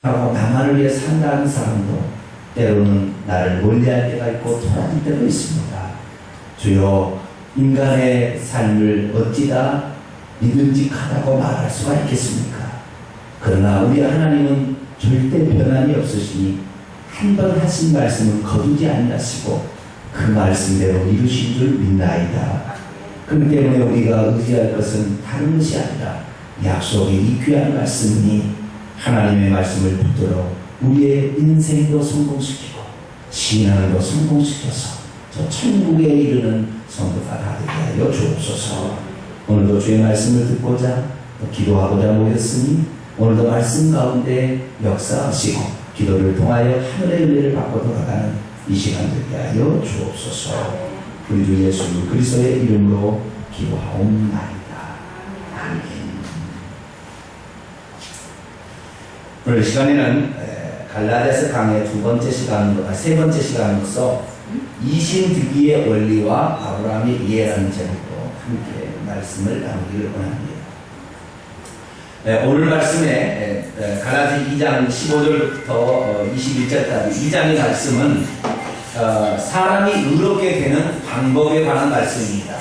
하고 나만을 위해 산다는 사람도 때로는 나를 멀리할 때가 있고 토라질 때도 있습니다. 주여, 인간의 삶을 어찌다 믿음직하다고 말할 수가 있겠습니까? 그러나 우리 하나님은 절대 변함이 없으시니 한 번 하신 말씀은 거두지 아니하시고 그 말씀대로 이루신 줄 믿나이다. 그렇기 때문에 우리가 의지할 것은 다른 것이 아니라 약속의 이 귀한 말씀이니 하나님의 말씀을 붙들어 우리의 인생도 성공시키고 신앙도 성공시켜서 저 천국에 이르는 성도가 다 되게 하여 주옵소서. 오늘도 주의 말씀을 듣고자 또 기도하고자 모였으니 오늘도 말씀 가운데 역사하시고 기도를 통하여 하늘의 은혜를 받고 돌아가는 이 시간 되게 하여 주옵소서. 우리 주 예수 그리스도의 이름으로 기도하옵나이다. 아멘. 오늘 시간에는 갈라디아서 강의 세 번째 시간으로서 이신득의의 원리와 아브라함의 이해라는 제목으로 함께 말씀을 나누기를 원합니다. 오늘 말씀에 갈라디 2장 15절부터 21절까지 2장의 말씀은 사람이 의롭게 되는 방법에 관한 말씀입니다.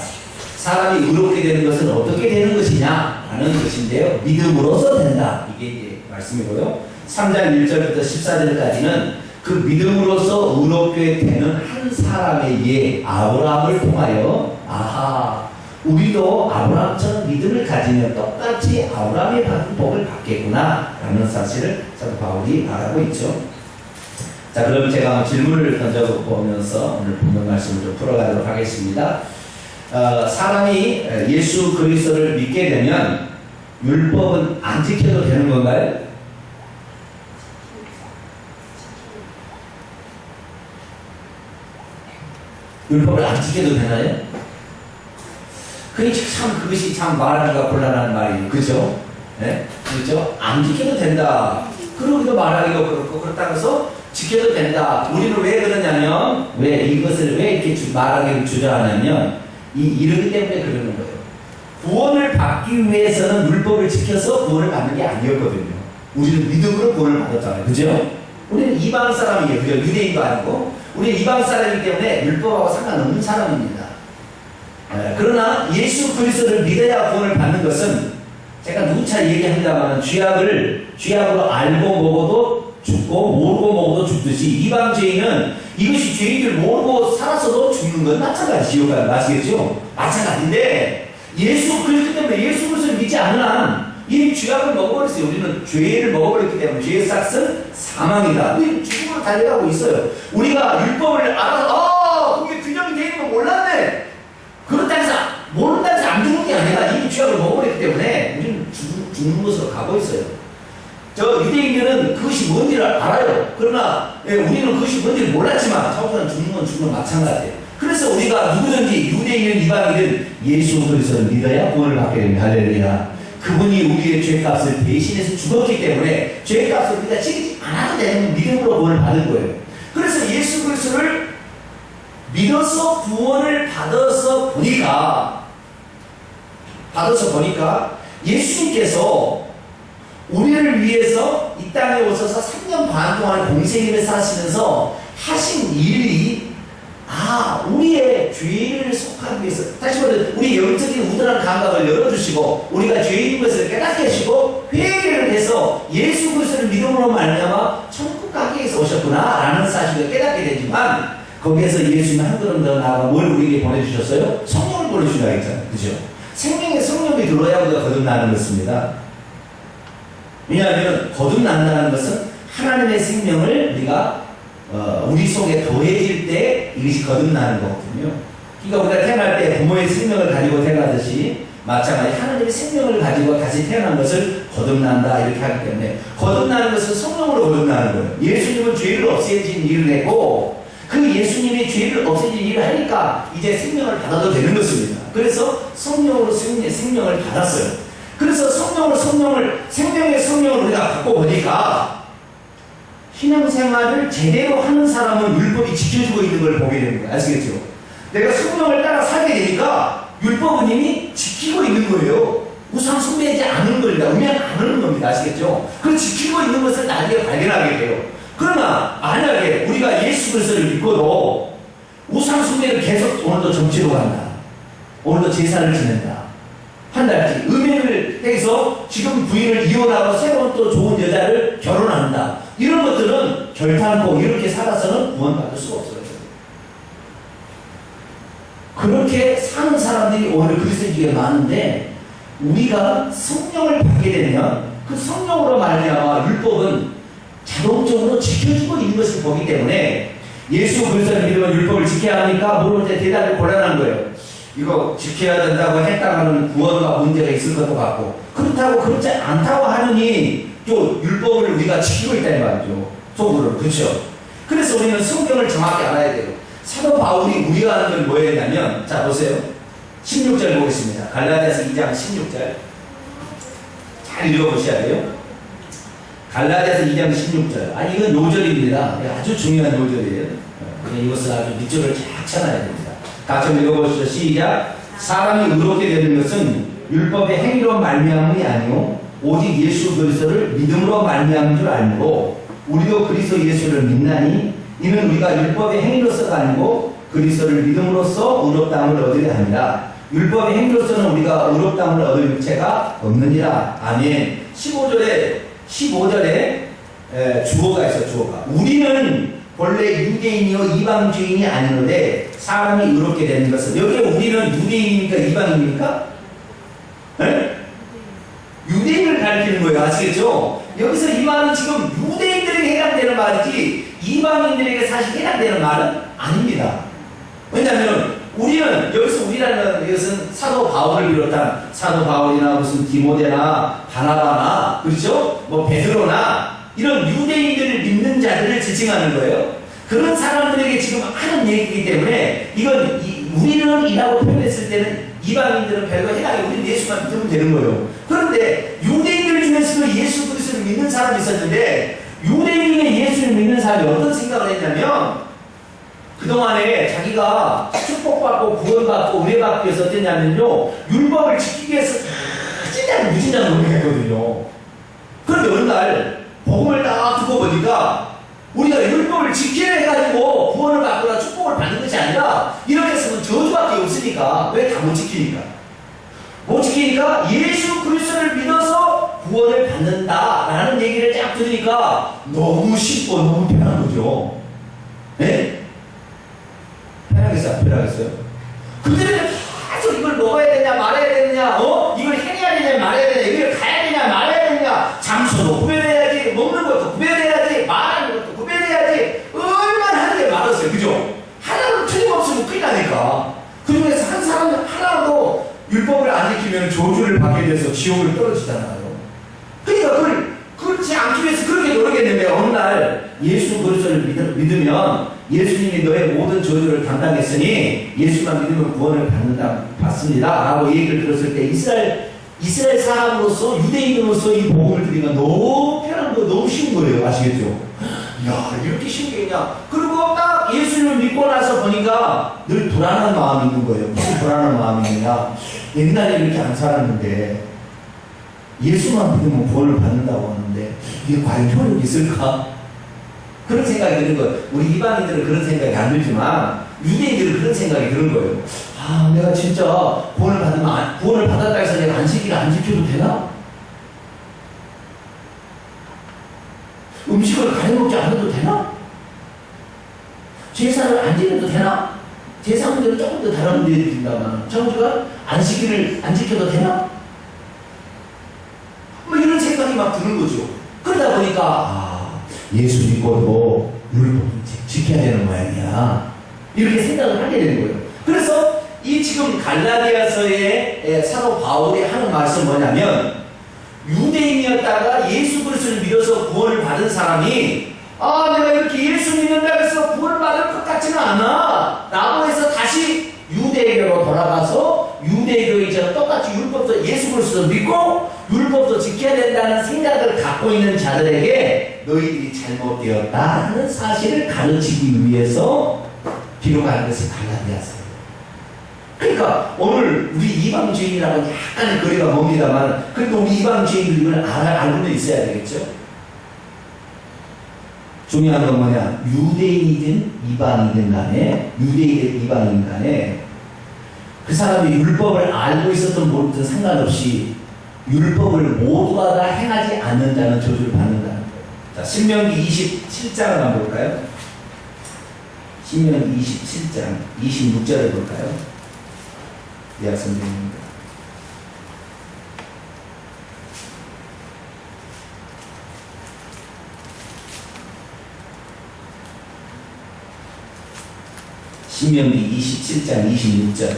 사람이 의롭게 되는 것은 어떻게 되는 것이냐 하는 것인데요. 믿음으로서 된다. 이게 이제 말씀이고요. 3장 1절부터 14절까지는 그 믿음으로서 의롭게 되는 한 사람의 예 아브라함을 통하여 우리도 아브라함처럼 믿음을 가지면 똑같이 아브라함이 받은 복을 받겠구나 라는 사실을 사도 바울이 말하고 있죠. 자, 그럼 제가 질문을 던져보면서 오늘 본문 말씀을 좀 풀어가도록 하겠습니다. 사람이 예수 그리스도를 믿게 되면 율법은 안 지켜도 되는 건가요? 율법을 안 지켜도 되나요? 그것이 참 말하기가 곤란한 말이에요. 그죠? 네? 그죠? 안 지켜도 된다. 그러기도 말하기가 그렇고, 그렇다고 해서 지켜도 된다. 우리는 왜 그러냐면, 이것을 왜 이렇게 말하기를 주저하냐면, 이러기 때문에 그러는 거예요. 구원을 받기 위해서는 율법을 지켜서 구원을 받는 게 아니었거든요. 우리는 믿음으로 구원을 받았잖아요. 그죠? 우리는 이방 사람이에요. 그죠? 유대인도 아니고, 우리는 이방 사람이기 때문에 율법하고 상관없는 사람입니다. 그러나 예수 그리스도를 믿어야 구원을 받는 것은 제가 누차 얘기합니다만 죄악으로 알고 먹어도 죽고 모르고 먹어도 죽듯이 이방 죄인은 이것이 죄인을 모르고 살았어도 죽는 건 마찬가지. 지옥 가는 아시겠죠? 마찬가지인데 예수 그리스도 때문에 예수 그리스도를 믿지 않는 한 이미 죄악을 먹어버렸어요. 우리는 죄를 먹어버렸기 때문에 죄의 삭은 사망이다. 우리는 죽음으로 달려가고 있어요. 우리가 율법을 알아서 그게 규정이 되는 거 몰랐네. 그렇다고 해서 모른다고 해서 안 죽는 게 아니라 이미 죄악을 먹어버렸기 때문에 우리는 죽는 곳으로 가고 있어요. 저 유대인들은 그것이 뭔지를 알아요. 그러나 우리는 그것이 뭔지를 몰랐지만 처음부터는 죽는 건 죽는 건 마찬가지예요. 그래서 우리가 누구든지 유대인이든 이방이든 예수 그리스도를 믿어야 구원을 받게 됩니다. 할렐루야. 그분이 우리의 죄값을 대신해서 죽었기 때문에 죄값을 우리가 지키지 않아도 되는 믿음으로 구원을 받은 거예요. 그래서 예수 그리스도를 믿어서 구원을 받아서 보니까 예수님께서 우리를 위해서 이 땅에 오셔서 3년 반 동안 공생일을 사시면서 하신 일이 우리의 죄를 속하기 위해서, 다시 말해 우리 영적인 우둔한 감각을 열어주시고 우리가 죄인인 것을 깨닫게 하시고 회개를 해서 예수 그리스도를 믿음으로 말미암아 천국 가기 위해서 오셨구나 라는 사실을 깨닫게 되지만, 거기에서 예수님은 한 걸음 더 나아가 뭘 우리에게 보내주셨어요? 성령을 보내주신다 했잖아요. 그죠? 생명의 성령이 들어야 우리가 거듭나는 것입니다. 왜냐하면 거듭난다는 것은 하나님의 생명을 우리가 우리 속에 더해질 때 이것이 거듭나는 거거든요. 그러니까 우리가 태어날 때 부모의 생명을 가지고 태어나듯이 마찬가지 하나님의 생명을 가지고 다시 태어난 것을 거듭난다 이렇게 하기 때문에 거듭나는 것은 성령으로 거듭나는 거예요. 예수님은 죄를 없애진 일을 했고 그 예수님이 죄를 없애진 일을 하니까 이제 생명을 받아도 되는 것입니다. 그래서 성령으로 생명을 받았어요. 그래서 생명의 성령을 우리가 갖고 보니까 신앙생활을 제대로 하는 사람은 율법이 지켜주고 있는 걸 보게 됩니다. 아시겠죠? 내가 성령을 따라 살게 되니까 율법은 이미 지키고 있는 거예요. 우상 숭배하지 않은 겁니다. 음행 안 하는 겁니다. 아시겠죠? 그걸 지키고 있는 것을 나중에 발견하게 돼요. 그러나 만약에 우리가 예수 그리스도를 믿고도 우상 숭배를 계속 오늘도 정치로 간다. 오늘도 제사를 지낸다. 한 달치 음행을 해서 지금 부인을 이혼하고 새로운 또 좋은 여자를 결혼한다. 이런 것들은 결탄코 이렇게 살아서는 구원받을 수가 없어요. 그렇게 사는 사람들이 오늘 그리스도인에게 많은데 우리가 성령을 받게 되면 그 성령으로 말미암아 율법은 자동적으로 지켜주고 있는 것을 보기 때문에 예수 그리스도를 믿으면 율법을 지켜야 합니까? 물을 때 대답이 곤란한 거예요. 이거 지켜야 된다고 했다가는 구원과 문제가 있을 것도 같고 그렇다고 그렇지 않다고 하느니 또 율법을 우리가 지키고 있다는 말이죠. 속으로. 그렇죠? 그래서 우리는 성경을 정확히 알아야 돼요. 사도 바울이 우리가 하는 건 뭐였냐면 자 보세요. 16절 보겠습니다. 갈라디아서 2장 16절 잘 읽어보셔야 돼요. 갈라디아서 2장 16절 이건 요절입니다. 아주 중요한 요절이에요. 이것을 아주 밑줄을 쫙 쳐놔야 됩니다. 같이 한번 읽어보시죠. 시작. 사람이 의롭게 되는 것은 율법의 행위로 말미암음이 아니요 오직 예수 그리스도를 믿음으로 말미암은 줄 알므로 우리도 그리스도 예수를 믿나니 이는 우리가 율법의 행위로서가 아니고 그리스도를 믿음으로써 의롭다함을 얻으려 합니다. 율법의 행위로서는 우리가 의롭다함을 얻을 육체가 없느니라. 아멘. 15절에 주어가 있어. 주어가 우리는 본래 유대인이요 이방주의인이 아니노되 사람이 의롭게 되는 것은 여기에 우리는 유대인입니까 이방인입니까? 네? 유대인을 가리키는 거예요. 아시겠죠? 여기서 이 말은 지금 유대인들에게 해당되는 말이지 이방인들에게 사실 해당되는 말은 아닙니다. 왜냐하면 우리는 여기서 우리라는 것은 사도 바울을 비롯한 사도 바울이나 무슨 디모데나 바나바나 그렇죠? 뭐 베드로나 이런 유대인들을 믿는 자들을 지칭하는 거예요. 그런 사람들에게 지금 하는 얘기이기 때문에 이건 우리는 이라고 표현했을 때는 이방인들은 별거 해당이 우리는 예수만 믿으면 되는 거예요. 그런데 유대인들 중에서도 예수 그리스도를 믿는 사람이 있었는데 유대인 중에 예수를 믿는 사람이 어떤 생각을 했냐면 그동안에 자기가 축복받고 구원받고 은혜받기 위해서 어땠냐면요 율법을 지키기 위해서 진짜 무진장 노력했거든요. 그런데 어느 날 복음을 딱 듣고 보니까 우리가 율법을 지키려 해가지고 구원을 받거나 축복을 받는 것이 아니라 이렇게 했으면 저주밖에 없으니까 왜 다 못 지키니까? 못 지키니까 예수 그리스도를 믿어서 구원을 받는다라는 얘기를 쫙 들으니까 너무 쉽고 너무 편한 거죠. 네? 편하겠어요? 편하겠어요? 그들은 계속 이걸 먹어야 되냐 말아야 되느냐 이걸 행해야 되냐 말아야 되냐 이걸 가야 되냐 말아야 되냐 장소도 구별해야지 먹는 것도 구별해야지 말하는 것도 구별해야지 얼마나 하는 게 많았어요. 그죠? 하나도 틀림없으면 큰일 나니까 그 중에서 한 사람 하나도 율법을 안 지키면 저주를 받게 돼서 지옥을 떨어지잖아요. 그러니까 그렇지 않기 위해서 그렇게 노력했는데 어느 날 예수 그리스도를 믿으면 예수님이 너의 모든 저주를 담당했으니 예수만 믿으면 구원을 받습니다 라고 얘기를 들었을 때 이스라엘 사람으로서 유대인으로서 이 복음을 드리기가 너무 편한 거 너무 쉬운 거예요. 아시겠죠? 야 이렇게 쉬운 게 있냐. 그리고 딱 예수님을 믿고 나서 보니까 늘 불안한 마음이 있는 거예요. 무슨 불안한 마음이 있느냐. 옛날에 이렇게 안 살았는데 예수만 믿으면 구원을 받는다고 하는데 이게 과연 효력이 있을까? 그런 생각이 드는 거예요. 우리 이방인들은 그런 생각이 안 들지만 유대인들은 그런 생각이 드는 거예요. 아 내가 진짜 구원을 받았다 해서 내가 안식일을 안 지켜도 되나? 음식을 가려 먹지 않아도 되나? 제사를 안 지내도 되나? 제사 문제는 조금 더 다른 문제들이 있다만 정주가 안식일을 안 지켜도 되나? 뭐 이런 생각이 막 드는 거죠. 그러다 보니까 예수 믿고도 율법을 지켜야 되는 모양이야. 이렇게 생각을 하게 되는 거예요. 그래서 이 지금 갈라디아서의 사도 바울이 하는 말씀은 뭐냐면 유대인이었다가 예수 그리스도를 믿어서 구원을 받은 사람이 내가 이렇게 예수 믿는다고 해서 구원을 받을 것 같지는 않아 라고 해서 다시 유대교로 돌아가서 유대교이처럼 똑같이 율법도 예수 그리스도를 믿고 율법도 지켜야 된다는 생각을 갖고 있는 자들에게 너희들이 잘못되었다는 사실을 가르치기 위해서 기록하는 것이 갈라디아서예요. 그러니까 오늘 우리 이방주의라고 약간 거리가 멉니다만 그래도 우리 이방주의들 이걸 알고는 있어야 되겠죠. 중요한 건 뭐냐? 유대인이든 이방이든 간에 유대인이든 이방이든 간에 그 사람이 율법을 알고 있었든 모르든 상관없이 율법을 모두가 다 행하지 않는 자는 저주를 받는다는 거예요. 자, 신명기 27장을 한번 볼까요? 신명기 27장 26절을 볼까요? 예약 선생님입니다. 신명기 27장 26절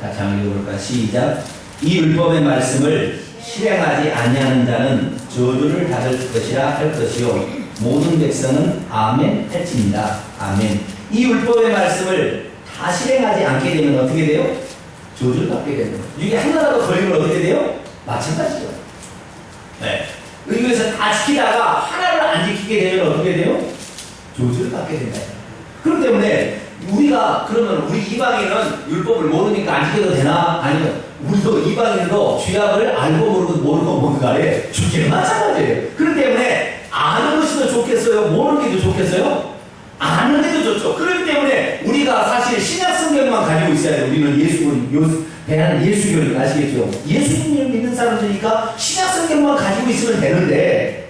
같이 한번 읽어볼까? 시작. 이 율법의 말씀을 실행하지 아니하는 자는 저주를 받을 것이라 할 것이요 모든 백성은 아멘 할지니라. 아멘. 이 율법의 말씀을 다 실행하지 않게 되면 어떻게 돼요? 저주를 받게 되는 거예요. 이게 하나라도 걸리면 어떻게 돼요? 마찬가지죠. 네. 여기서 다 지키다가 하나를 안 지키게 되면 어떻게 돼요? 저주를 받게 된다. 그렇기 때문에 우리가 그러면 우리 이방인은 율법을 모르니까 안 지켜도 되나? 아니면 우리도 이방인도 죄악을 알고 모르고 모르는 간에 죽기는 마찬가지예요. 그렇기 때문에 아는 것이 더 좋겠어요? 모르는 게 더 좋겠어요? 아는 게 더 좋죠. 그렇기 때문에 우리가 사실 신약 성경만 가지고 있어야 돼요. 우리는 예수교를 아시겠죠? 예수님을 믿는 사람들이니까 신약 성경만 가지고 있으면 되는데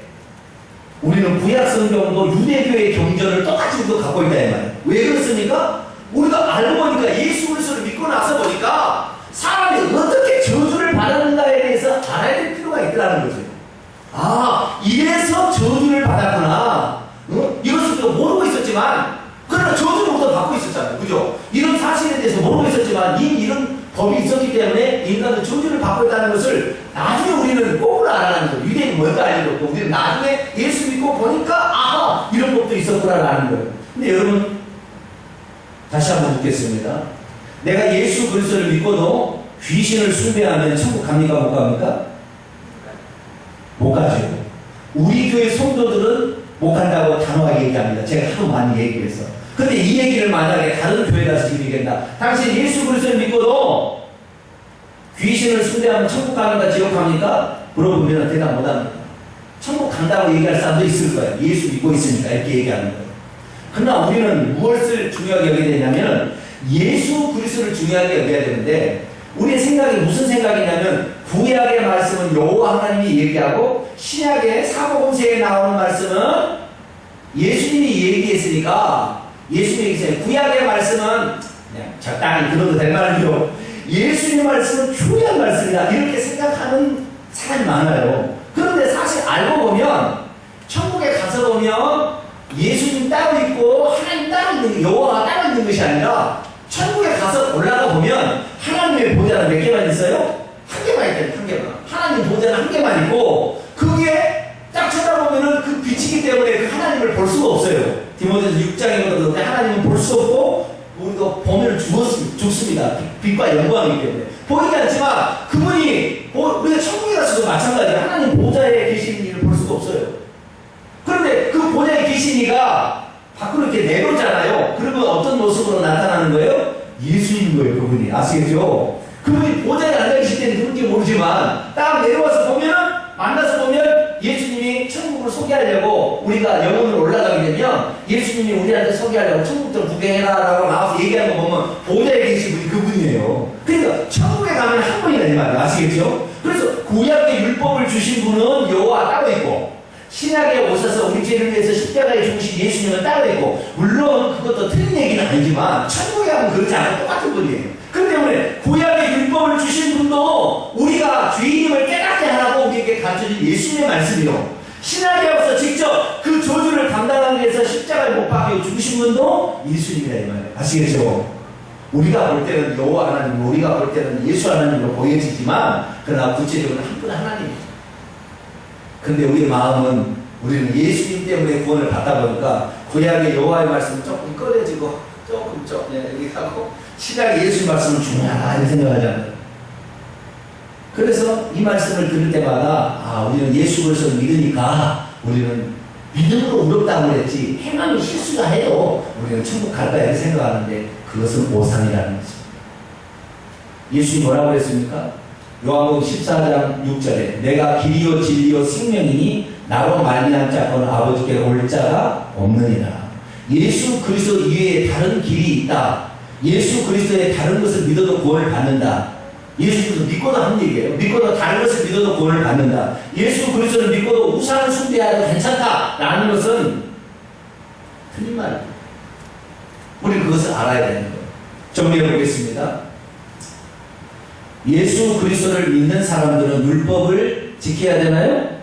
우리는 구약 성경도 유대교의 경전을 똑같이 갖고 있다 이 말이에요. 왜 그렇습니까? 우리가 알고 보니까 예수 그리스도를 믿고 나서 보니까 사람이 어떻게 저주를 받았는가에 대해서 알아야 될 필요가 있다는 거죠. 아, 이래서 저주를 받았구나. 이것을 또 모르고 있었지만 그러나 저주를 우리가 받고 있었잖아요. 그죠? 이런 사실에 대해서 모르고 있었지만 이미 이런 법이 있었기 때문에 인간은 저주를 받고 있다는 것을 나중에 우리는 꼭 알아라는 거예요. 유대인은 뭔가 알려줬고 우리는 나중에 예수 믿고 보니까 아하 이런 법도 있었구나라는 거예요. 근데 여러분 다시 한번 묻겠습니다. 내가 예수 그리스도를 믿고도 귀신을 숭배하면 천국 갑니까 못 갑니까? 못 가죠. 우리 교회 성도들은 못 간다고 단호하게 얘기합니다. 제가 하도 많이 얘기해서. 근데 이 얘기를 만약에 다른 교회 가서 얘기한다. 당신 예수 그리스도를 믿고도 귀신을 숭배하면 천국 갑니까? 지옥 갑니까? 물어보면 대답 못합니다. 천국 간다고 얘기할 사람도 있을 거예요. 예수 믿고 있으니까 이렇게 얘기하는 거예요. 그러나 우리는 무엇을 중요하게 여겨야 되냐면 예수 그리스도를 중요하게 여겨야 되는데 우리의 생각이 무슨 생각이냐면 구약의 말씀은 여호와 하나님이 얘기하고 신약의 사복음서에 나오는 말씀은 예수님이 얘기했으니까 예수님이 얘기했어요. 구약의 말씀은 그냥 적당히 들어도 될 말이죠. 예수님의 말씀은 중요한 말씀이다. 이렇게 생각하는 사람이 많아요. 그런데 사실 알고 보면 천국에 가서 보면 예수님 따로 있고 하나님 따로 있는 여호와가 따로 있는 것이 아니라 천국에 가서 올라가 보면 하나님의 보좌는 몇 개만 있어요? 한 개만 있잖아요. 한 개만. 하나님 보좌는 한 개만 있고 그게 딱 쳐다보면은 그 빛이기 때문에 그 하나님을 볼 수가 없어요. 디모데서 6장에 그러는데 하나님은 볼 수 없고 우리도 보면 죽습니다. 빛과 영광이기 때문에 보이지 않지만 그분이 우리가 천국에 가서도 마찬가지예요. 하나님 보좌에 계시는 일을 볼 수가 없어요. 그런데 그 보좌에 계시니까 밖으로 이렇게 내려오잖아요. 그러면 어떤 모습으로 나타나는 거예요? 예수님인 거예요. 그분이. 아시겠죠? 그분이 보좌에 앉아계실 때는 누군지 모르지만 딱 내려와서 보면 만나서 보면 예수님이 천국을 소개하려고 우리가 영혼으로 올라가게 되면 예수님이 우리한테 소개하려고 천국들 구경해라 라고 나와서 얘기하는 거 보면 보좌에 계신 분이 그분이에요. 그러니까 천국에 가면 한 분이다 이 말이에요. 아시겠죠? 그래서 구약의 율법을 주신 분은 여호와 따로 있고 신약에 오셔서 우리 죄를 위해서 십자가에 죽으신 예수님은 따로 있고 물론 그것도 틀린 얘기는 아니지만 천국에 가면 그렇지 않고 똑같은 분이에요. 그렇기 때문에 구약의 율법을 주신 분도 우리가 죄인임을 깨닫게 하라고 우리에게 가르쳐준 예수님의 말씀이요. 신약에 와서 직접 그 저주를 감당하기 위해서 십자가에 못 박혀 죽으신 분도 예수님이다 이 말이에요. 아시겠죠? 우리가 볼 때는 여호와 하나님, 우리가 볼 때는 예수 하나님으로 보여지지만 그러나 구체적으로 한 분 하나님이죠. 근데 우리 마음은 우리는 예수님 때문에 구원을 받다 보니까 구약의 여호와의 말씀은 조금 꺼려지고 조금 이렇게 하고 신약의 예수님 말씀은 중요하다 이렇게 생각하잖아요. 그래서 이 말씀을 들을 때마다 우리는 예수 그리스도를 믿으니까 우리는 믿음으로 의롭다고 그랬지 행함이 실수가 해도 우리는 천국 갈까 이렇게 생각하는데 그것은 오산이라는 거죠. 예수님이 뭐라고 그랬습니까? 요한복음 14장 6절에 내가 길이요 진리요 생명이니 나로 말미암지 않고는 아버지께 올 자가 없느니라. 예수 그리스도 이외에 다른 길이 있다. 예수 그리스도의 다른 것을 믿어도 구원을 받는다. 예수 그리스도 믿고도 하는 얘기예요. 믿고도 다른 것을 믿어도 구원을 받는다. 예수 그리스도를 믿고도 우상을 숭배해도 괜찮다라는 것은 틀린 말이에요. 우리는 그것을 알아야 되는 거예요. 정리해 보겠습니다. 예수 그리스도를 믿는 사람들은 율법을 지켜야 되나요?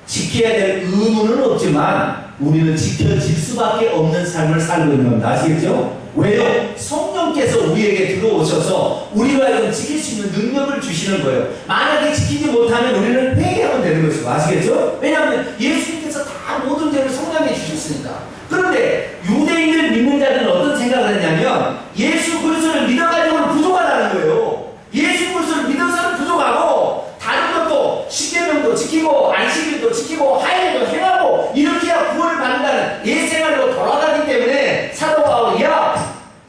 지켜야 될 의무는 없지만 우리는 지켜질 수밖에 없는 삶을 살고 있는 겁니다. 아시겠죠? 왜요? 성령께서 우리에게 들어오셔서 우리로 하여금 지킬 수 있는 능력을 주시는 거예요. 만약에 지키지 못하면 우리는 회개하면 되는 것이고, 아시겠죠? 왜냐하면 예수님께서 다 모든 죄를 성령에 주셨으니까. 그런데 유대인을 믿는 자들은 어떤 생각을 했냐면 예수 그리스도를 믿어가지고는 부족하다는 거예요. 예수 그리스도를 믿어서는 부족하고 다른 것도 십계명도 지키고 안식일도 지키고 하야도 행하고 이렇게 해야 구원을 받는다는 옛생활로 돌아가기 때문에 사도 바울이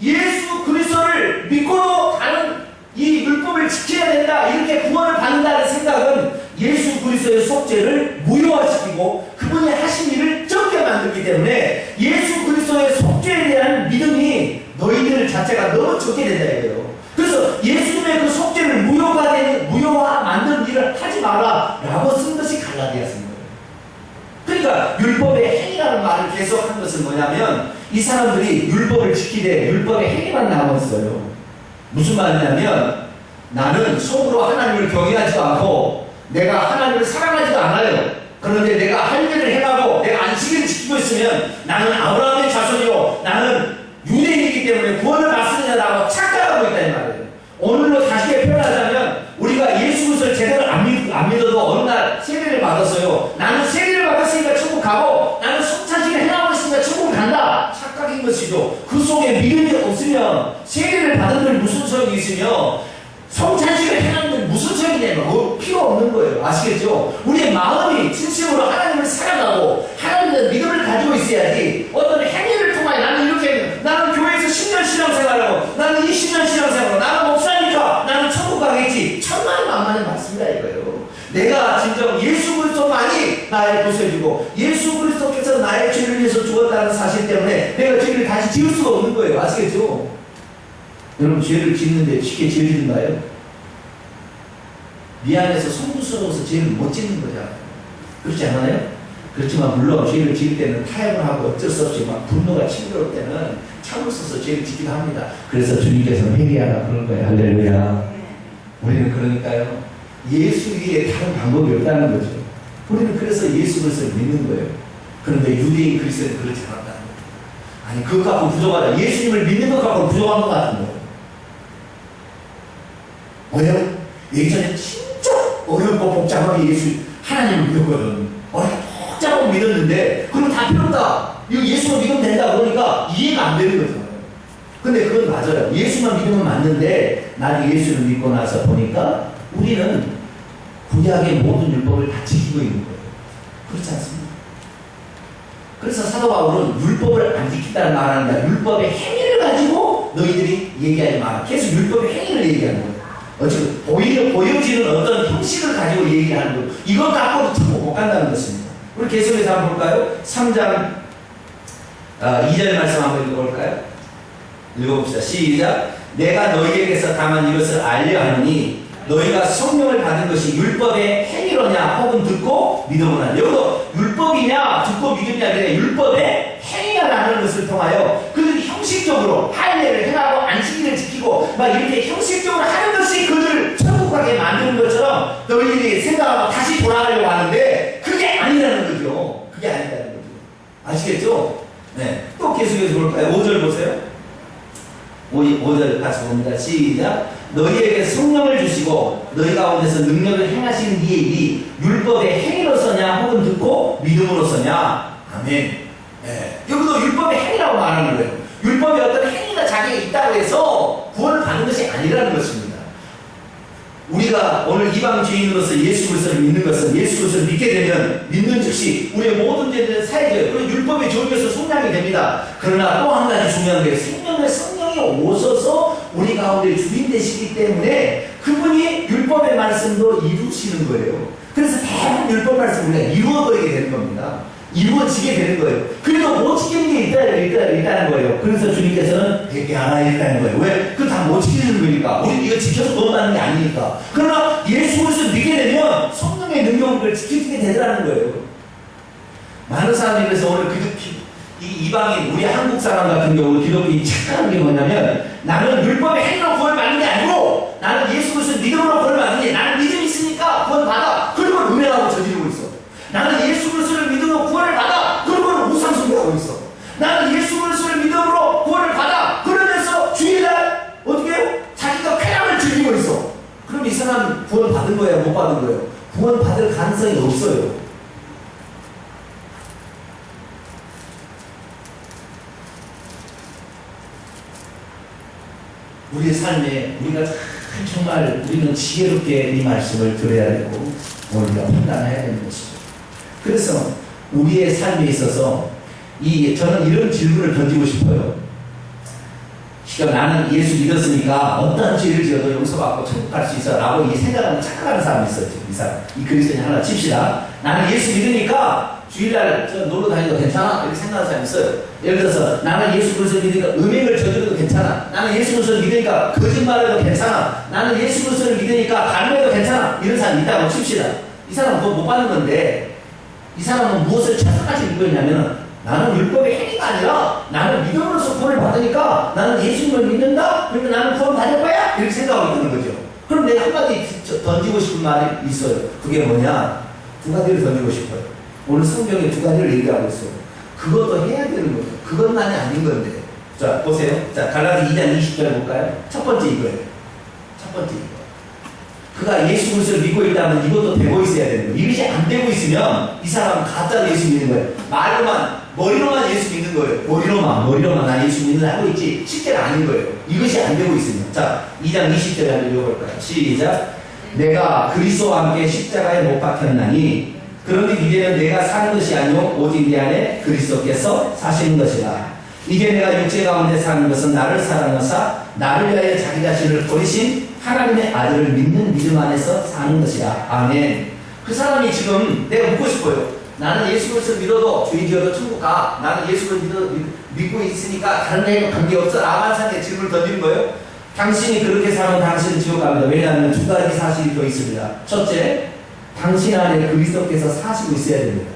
예수 그리스도를 믿고도 다른 이 율법을 지켜야 된다 이렇게 구원을 받는다는 생각은 예수 그리스도의 속죄를 무효화시키고 그분이 하신 일을 적게 만들기 때문에 예수 그리스도의 속죄에 대한 믿음이 너희들 자체가 너무 적게 된다 이거예요. 그래서 예수님의 그 속죄를 무효화 만드는 일을 하지 마라 라고 쓴 것이 갈라디아서입니다. 그러니까 율법의 행위라는 말을 계속한 것은 뭐냐면 이 사람들이 율법을 지키되 율법의 행위만 남았어요. 무슨 말이냐면 나는 속으로 하나님을 경외하지도 않고 내가 하나님을 사랑하지도 않아요. 그런데 내가 할 일을 행하고 내가 안식일을 지키고 있으면 나는 아브라함의 자손이요 나는 유대인이기 때문에 구원을 받습니다라고 착각하고 있다는 말이에요. 오늘로 다시 표현하자면 우리가 예수 그리스도를 제대로 안 믿어도 어느 날 세례를 받았어요. 나는 세례를 받았으니까 천국 가고 나는 성찬식을 행하고 있으니까 천국 간다. 착각인 것이죠. 그 속에 믿음이 없으면 세례를 받은 들 무슨 소용이 있으며 성찬식을 행하는 데 무슨 소용이냐면 필요 없는 거예요. 아시겠죠? 우리의 마음이 진심으로 하나님을 사랑하고 하나님의 믿음을 가지고 있어야지 어떤 행위를 통하여 나는 교회에서 10년 신앙생활하고 나는 20년 신앙생활하고 나는 목사니까 나는 천국 가겠지. 천만만만은 맞습니다 이거예요. 내가 진정 예수 그리스도만이 나의 구세주고 예수 그리스도께서 나의 죄를 위해서 죽었다는 사실 때문에 내가 죄를 다시 지을 수가 없는 거예요. 아시겠죠? 여러분 죄를 짓는데 쉽게 죄를 짓나요? 미안해서 송구스러워서 죄를 못 짓는 거잖아요. 그렇지 않아요? 그렇지만 물론 죄를 지을 때는 타협을 하고 어쩔 수 없이 막 분노가 치밀어올 때는 참을 수 없어 죄를 짓기도 합니다. 그래서 주님께서는 회개하라 그런 거예요. 할렐루야. 우리는 그러니까요 예수 위에 다른 방법이 없다는 거죠. 우리는 그래서 예수 그리스도를 믿는 거예요. 그런데 유대인 그리스도는 그렇지 않았다는 거예요. 아니 그것 갖고 부족하다. 예수님을 믿는 것 갖고 부족한 것 같은 거예요. 뭐예요? 예전에 진짜 어렵고 복잡하게 하나님을 믿었거든. 복잡하고 믿었는데 그럼 다 필요 없다. 이거 예수만 믿으면 된다. 그러니까 이해가 안 되는 거죠. 근데 그건 맞아요. 예수만 믿으면 맞는데 나는 예수를 믿고 나서 보니까 우리는 구약의 모든 율법을 다 지키고 있는 거예요. 그렇지 않습니까? 그래서 사도 바울은 율법을 안 지킨다는 말을 하는 게 아니라 율법의 행위를 가지고 너희들이 얘기하지 마라. 계속 율법의 행위를 얘기하는 거예요. 어쨌든 보여지는 어떤 형식을 가지고 얘기하는 거예요. 이것 갖고도 참고 못 간다는 것입니다. 우리 계속해서 한번 볼까요? 3장 2절 말씀 한번 읽어볼까요? 읽어봅시다. 시작. 내가 너희에게서 다만 이것을 알려 하노니 너희가 성령을 받은 것이 율법의 행위로냐 혹은 듣고 믿음으로냐. 여기도 율법이냐 듣고 믿음이냐 아니라 율법의 행위가 나는 것을 통하여 그들이 형식적으로 할례를 행하고 안식일을 지키고 막 이렇게 형식적으로 하는 것이 그들을 천국 가게 만드는 것처럼 너희들이 생각하고 다시 돌아가려고 하는데 그게 아니라는 거죠. 그게 아니라는 거죠. 아시겠죠? 네. 또 계속해서 볼까요? 5절 보세요. 5절 같이 봅니다. 시작. 너희에게 성령을 주시고 너희 가운데서 능력을 행하시는 이의 일이 율법의 행위로서냐 혹은 듣고 믿음으로서냐. 아멘. 네. 여기도 율법의 행위라고 말하는 거예요. 율법의 어떤 행위가 자기에 있다고 해서 구원을 받는 것이 아니라는 것입니다. 우리가 오늘 이방 죄인으로서 예수 그리스도를 믿는 것은 예수 그리스도를 믿게 되면 믿는 즉시 우리의 모든 죄는 사해져요. 그리고 율법의 조직에서 속량이 됩니다. 그러나 또 한 가지 중요한 게 생명의 성령이 오셔서 우리 가운데 주인 되시기 때문에 그분이 율법의 말씀도 이루시는 거예요. 그래서 대부분 율법 말씀 우리가 이루어버리게 되는 겁니다. 이루어지게 되는 거예요. 그래도 못 지키는 게 있다는 거예요. 그래서 주님께서는 되게 하나 있다는 거예요. 왜? 그거 다 못 지키는 거니까. 우리 이거 지켜서 넘어가는 게 아니니까. 그러나 예수 그리스도를 믿게 되면 성령의 능력을 지키게 되더라는 거예요. 많은 사람들이 그래서 오늘 이 이방인, 우리 한국 사람 같은 경우 기독교인이 착각하는 게 뭐냐면 나는 율법의 행위로 구원을 받는 게 아니고 나는 예수 그리스도를 믿음으로 구원을 받는데 나는 믿음이 있으니까 구원 받아. 그리고 은혜라고 저지르고 있어. 나는 예수 그리스도를 믿음으로 구원을 받아. 그러고는 우상 숭배하고 있어. 나는 예수 그리스도를 믿음으로 구원을 받아. 그러면서 주일날 어떻게 해요? 자기가 쾌락을 즐기고 있어. 그럼 이 사람 구원 받은 거예요? 못 받은 거예요? 구원 받을 가능성이 없어요. 우리의 삶에 우리가 정말 우리는 지혜롭게 이 말씀을 들어야 되고 우리가 판단해야 되는 것이죠. 그래서 우리의 삶에 있어서 저는 이런 질문을 던지고 싶어요. 그러니까 나는 예수 믿었으니까 어떤 죄를 지어도 용서받고 천국 갈 수 있어 라고 이 생각하는 착각하는 사람이 있어요. 지금 이 사람. 이 그리스도인 하나 칩시다. 나는 예수 믿으니까 주일날 놀러 다녀도 괜찮아 이렇게 생각하는 사람이 있어요. 예를 들어서 나는 예수 그리스도 믿으니까 음행을 저질러도 괜찮아. 나는 예수 그리스도를 믿으니까 거짓말해도 괜찮아. 나는 예수 그리스도를 믿으니까 간음해도 괜찮아. 이런 사람이 있다고 칩시다. 이 사람은 그거 못 받는 건데 이 사람은 무엇을 착각하지 믿고 있냐면 나는 율법의 행위가 아니라 나는 믿음으로써 구원을 받으니까 나는 예수님을 믿는다? 그러니까 나는 구원 받을 거야? 이렇게 생각하고 있는 거죠. 그럼 내가 한마디 던지고 싶은 말이 있어요. 그게 뭐냐? 두 가지를 던지고 싶어요. 오늘 성경에 두 가지를 얘기하고 있어요. 그것도 해야 되는 거죠. 그것만이 아닌 건데. 자, 보세요. 자, 갈라디 2장 20절 볼까요? 첫 번째 이거예요. 첫 번째 이거. 그가 예수 그리스도를 믿고 있다면 이것도 되고 있어야 되는 거예요. 이것이 안 되고 있으면 이 사람은 가짜로 예수 믿는 거예요. 말로만, 머리로만 예수 믿는 거예요. 머리로만 나 예수 믿는 하고 있지 실제는 아닌 거예요. 이것이 안 되고 있으면. 자, 2장 20절에 한번 읽어볼까요? 시작. 내가 그리스도와 함께 십자가에 못 박혔나니 그런데 이제는 내가 사는 것이 아니오 오직 내 안에 그리스도께서 사시는 것이라. 이제 내가 육체 가운데 사는 것은 나를 사랑하사 나를 위하여 자기 자신을 버리신 하나님의 아들을 믿는 믿음 안에서 사는 것이라. 아멘. 그 사람이 지금 내가 묻고 싶어요. 나는 예수 그리스도를 믿어도 죄 지어도 천국 가. 나는 예수를 믿고 있으니까 다른 애가 관계없어. 라만상에 질문을 던지는 거예요. 당신이 그렇게 살면 당신은 지옥 갑니다. 왜냐하면 두 가지 사실이 더 있습니다. 첫째, 당신 안에 그리스도께서 사시고 있어야 됩니다.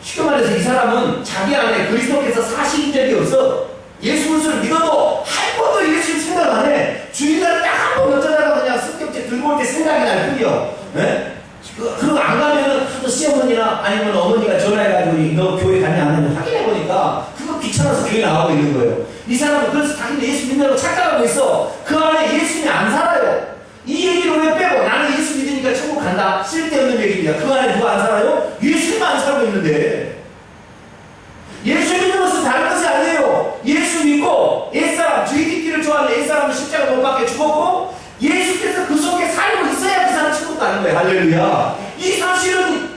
쉽게 말해서 이 사람은 자기 안에 그리스도께서 사신 적이 없어. 예수 그리스도를 믿어도 한 번도 예수 생각 안 해. 주일날 딱 한 번 어쩌다가 그냥 성경책 들고 올 때 생각이 날 뿐이요. 네? 그리고 안 가면은 또 시어머니나 아니면 어머니가 전화해가지고 너 교회 갔냐 안 했냐 확인해보니까 그거 귀찮아서 교회 나가고 있는 거예요. 이 사람은 그래서 자기는 예수 믿는다고 착각하고 있어. 그 안에 예수님이 안 살아요. 이 얘기를 왜 빼고 나는 예수 믿으니까 천국 간다. 쓸데없는 얘기입니다. 그 안에 누가 안 살아요? 예수님만 안 살고 있는데. 예수 믿는 것은 다른 것이 아니에요. 예수 믿고 옛사람, 죄 짓기를 좋아하는 옛사람은 십자가 못 박혀 죽었고 예수께서 그 속에 살고 있어야 그 사람 천국 가는 거예요. 할렐루야. 이 사실은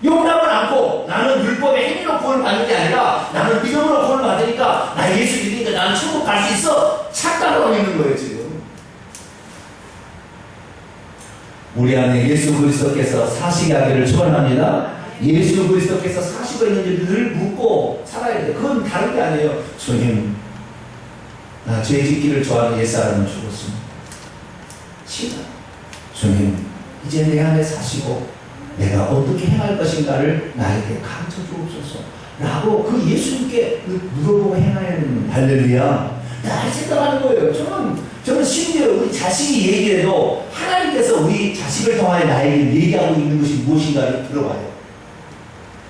용납을 않고 나는 율법의 행위로 구원을 받는 게 아니라 나는 믿음으로 구원을 받으니까 나 예수 믿으니까 나는 천국 갈 수 있어. 착각하고 있는 거예요 지금. 우리 안에 예수 그리스도께서 사시게 하기를 축원합니다. 예수 그리스도께서 사시고 있는지 늘 묻고 살아야 돼요. 그건 다른 게 아니에요. 주님, 나 죄 짓기를 좋아하는 옛사람은 죽었습니다. 주님, 이제 내 안에 사시고 내가 어떻게 행할 것인가를 나에게 가르쳐 주옵소서 라고 그 예수님께 물어보고 행해야 되는 할렐루야. 날 생각하는 거예요. 저는 심지어 우리 자식이 얘기해도 하나님께서 우리 자식을 통하여 나에게 얘기하고 있는 것이 무엇인가를 들어봐요.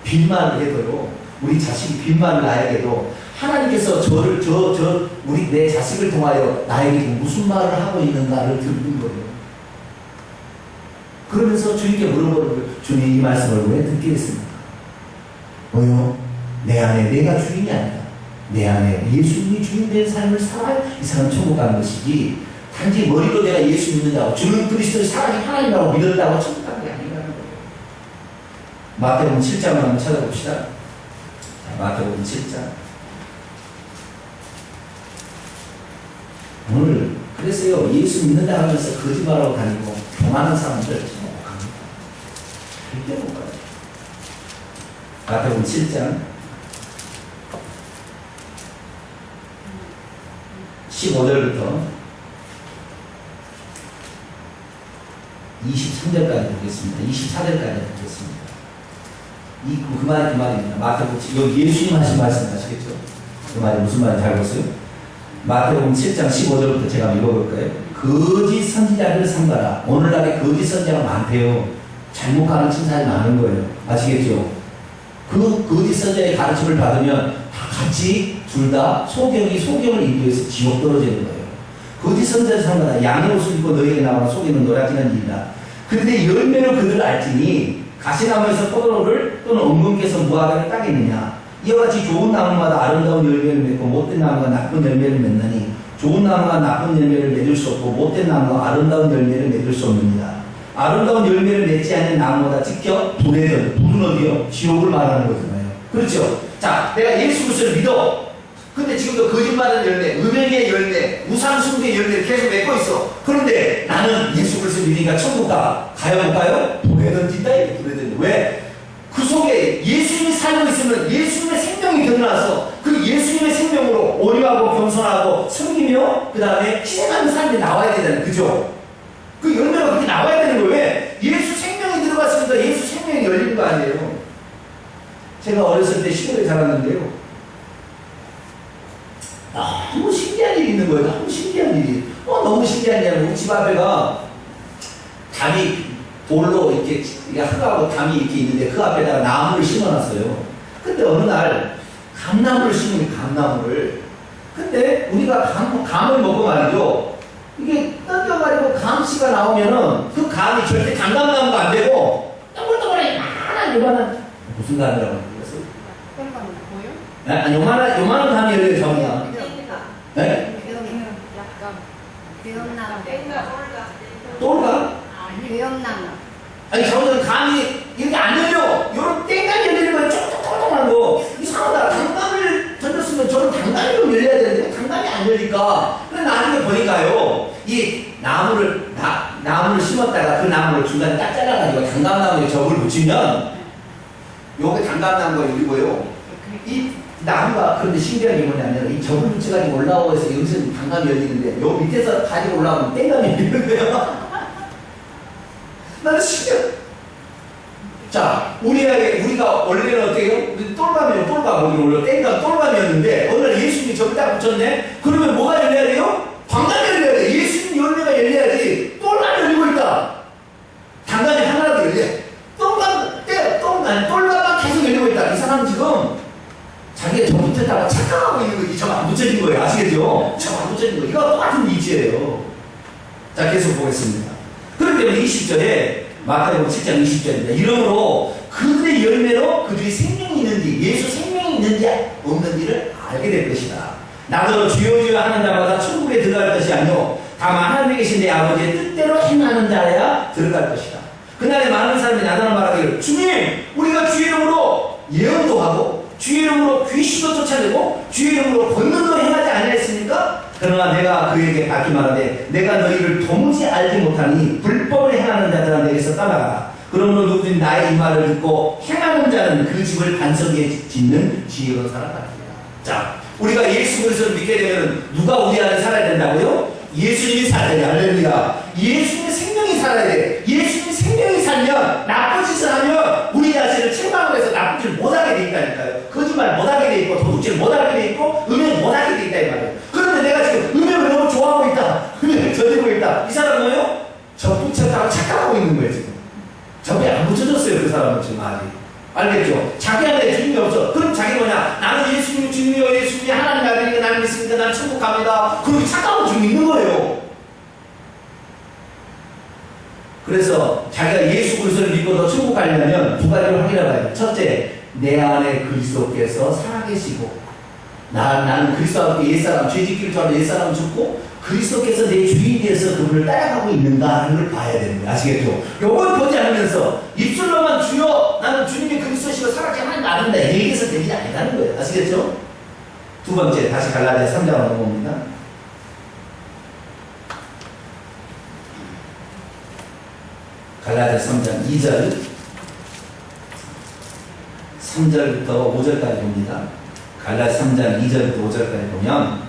빈말을 해도요, 우리 자식이 빈말을 나에게도 하나님께서 우리 내 자식을 통하여 나에게 무슨 말을 하고 있는가를 듣는 거예요. 그러면서 주님께 물어보는 거예요. 주님, 이 말씀을 왜 듣게 했습니까? 뭐요? 내 안에 내가 주인이 아니다. 내 안에 예수님이 주인된 삶을 살아야 이 사람 천국 가는 것이지, 단지 머리로 내가 예수 믿는다고 주는 그리스도의 사랑이 하나님이라고 믿었다고 천국 가는 게 아니라는 거예요. 마태복음 7장을 한번 찾아봅시다. 자, 마태복음 7장. 오늘 그래서요, 예수 믿는다 하면서 거짓말하고 다니고 교만한 사람들 정말 못 갑니다. 절대 못 가요. 마태복음 7장 15절부터 23절까지 보겠습니다. 24절까지 보겠습니다. 그 말입니다. 마태복음, 여기 예수님 하신 말씀 아시겠죠? 그 말이 무슨 말인지 잘 보세요. 마태복음 7장 15절부터 제가 읽어볼까요? 거짓 선지자를 삼가라. 오늘날에 거짓 선지자가 많대요. 잘못 가르친 사람이 많은 거예요. 아시겠죠? 그 거짓 선지자의 가르침을 받으면 다 같이 둘 다 소경을 인도해서 지옥 떨어지는 거예요. 거짓 선지자를 삼가라. 양의 옷을 입고 너희에게 나와 속이는 노략질한 일이다. 그런데 열매로 그들을 알지니 가시나무에서 포도를 또는 엉겅께서 무화과를 따겠느냐. 이와 같이 좋은 나무마다 아름다운 열매를 맺고 못된 나무가 나쁜 열매를 맺느니 좋은 나무가 나쁜 열매를 맺을 수 없고 못된 나무가 아름다운 열매를 맺을 수 없느니라. 아름다운 열매를 맺지 않는 나무보다 직접 불에 든 불은 어디요? 지옥을 말하는 거잖아요. 그렇죠? 자, 내가 예수 그리스도를 믿어. 근데 지금도 거짓말하는 열매, 음행의 열매, 우상숭배의 열매를 계속 맺고 있어. 그런데 나는 예수 그리스도 믿으니까 천국 가요 못 가요? 불에 던진다 이렇게 불에 던진다. 왜? 그 속에 예수님이 살고 있으면 예수님의 생명이 드러나서 그 예수님의 생명으로 온유하고 겸손하고 섬기며 그 다음에 희생하는 사람이 나와야 되잖아요. 그죠? 그 열매가 그렇게 나와야 되는 거예요. 왜? 예수 생명이 들어갔으니까 예수 생명이 열리는 거 아니에요. 제가 어렸을 때 시골에 자랐는데요. 너무 신기한 일이 있는 거예요. 너무 신기한 일이. 너무 신기한 일이 우리 집 앞에가 담이 돌로 이렇게 흙하고 담이 이렇게 있는데 그 앞에다가 나무를 심어놨어요. 근데 어느 날 감나무를 심으니 감나무를. 근데 우리가 감을 먹고 말이죠. 이게 던져가지고 감씨가 나오면은 그 감이 절대 감나무가 안 되고 동글동글해 요만한 무슨 감이라고 그랬어요? 보여? 요만한 감이 열려요. 정이야. 네? 약간 배엄나무. 똘감? 배엄나무. 아니 저는 감이 이렇게 안 열려. 요런 땡감이 열리는 건 쪼쪼쪼쪼한 거. 이상하다. 당감을 던졌으면 저는 당감이 좀 열려야 되는데 당감이 안 열리니까. 근데 나중에 보니까요. 이 나무를 심었다가 그 나무를 중간에 딱 잘라가지고 당감나무에 적을 붙이면 요게 당감나무가 열리고요. 이 나무가 그런데 신기한 게 뭐냐면 이 적을 붙여가지고 올라오면서 여기서 당감이 열리는데 요 밑에서 가지고 올라오면 땡감이 열리는 거예요. 나는 신기해. 자, 우리가 원래는 어떻게 해요? 똘감이에요. 똘감. 우리 원래 땡감 똘감이었는데 어느 날 예수님이 저기 딱 붙였네? 그러면 뭐가 열려야 돼요? 당감이 열려야 돼. 예수님 열매가 열려야지. 똘감이 열리고 있다. 당감이 하나라도 열려. 똘감만 계속 열리고 있다. 이 사람은 지금 자기가 저 붙였다가 착각하고 있는 거지. 저거 안 붙여진 거예요. 아시겠죠? 저거 안 붙여진 거예요. 이거 똑같은 이치예요. 자, 계속 보겠습니다. 그렇기 때문에 20절에 마태복음 7장 20절입니다. 이러므로 그들의 열매로 그들이 생명이 있는지 예수 생명이 있는지 없는지를 알게 될 것이다. 나더러 주여 주여 하는 자마다 천국에 들어갈 것이 아니오 다만 하늘에 계신 내 아버지의 뜻대로 행하는 자야 들어갈 것이다. 그날에 많은 사람이 나더러 말하기를 주님 우리가 주의 이름으로 예언도 하고 주의 이름으로 귀신도 쫓아내고 주의 이름으로 권능도 행하지 아니했습니까? 그러나 내가 그에게 밝히 말하되 내가 너희를 도무지 알지 못하니 불법을 행하는 자들아 내게서 떠나가라. 그러므로 누구든지 나의 이 말을 듣고 행하는 자는 그 집을 반석에 짓는 지혜로운 사람 같으리라. 자, 우리가 예수 그리스도를 믿게 되면 누가 우리 안에 살아야 된다고요? 예수님이 살아야 돼. 할렐루야. 예수님의 생명이 살아야 돼. 예수님의 생명이 살면 나쁜 짓을 하면 우리 자신을 책망을 해서 나쁜 짓을 못하게 돼 있다니까요. 거짓말 못하게 돼 있고 도둑질 못하게 돼 있고 음행 못하게 돼 있다 이 말이에요. 그런데 내가 지금 음행을 너무 좋아하고 있다. 음행을 저지르고 있다. 이 사람은 뭐예요? 저 붙였다고 착각하고 있는 거예요 지금. 저게 안 붙여졌어요 그 사람은 지금 아직. 알겠죠? 자기 안에 주님이 없어. 그럼 자기 뭐냐? 나는 예수님이 주님이요 예수님이 하나님 아들이니까 나는 믿습니다. 나는 천국 갑니다. 그렇게 착각하고 지금 있는 거예요. 그래서 자기가 예수 그리스도를 믿고 더 천국 가려면 두 가지를 확인해봐야 돼. 첫째, 내 안에 그리스도께서 살아계시고 나는 그리스도와 함께 옛사람 죄짓기를 좋아하는 옛사람은 죽고 그리스도께서 내 주인이 되어서 그분을 따라가고 있는가 하는 걸 봐야 되는 거예요. 아시겠죠? 요걸 보지 않으면서 입술로만 주여 나는 주님의 그리스도시고 살아지 하나님 아는다 얘기해서 되지 아니라는 거예요. 아시겠죠? 두 번째 다시 갈라디아 3장으로 넘어옵니다. 갈라디아 3장 3절부터 5절까지 봅니다. 갈라디아 3장 2절부터 5절까지 보면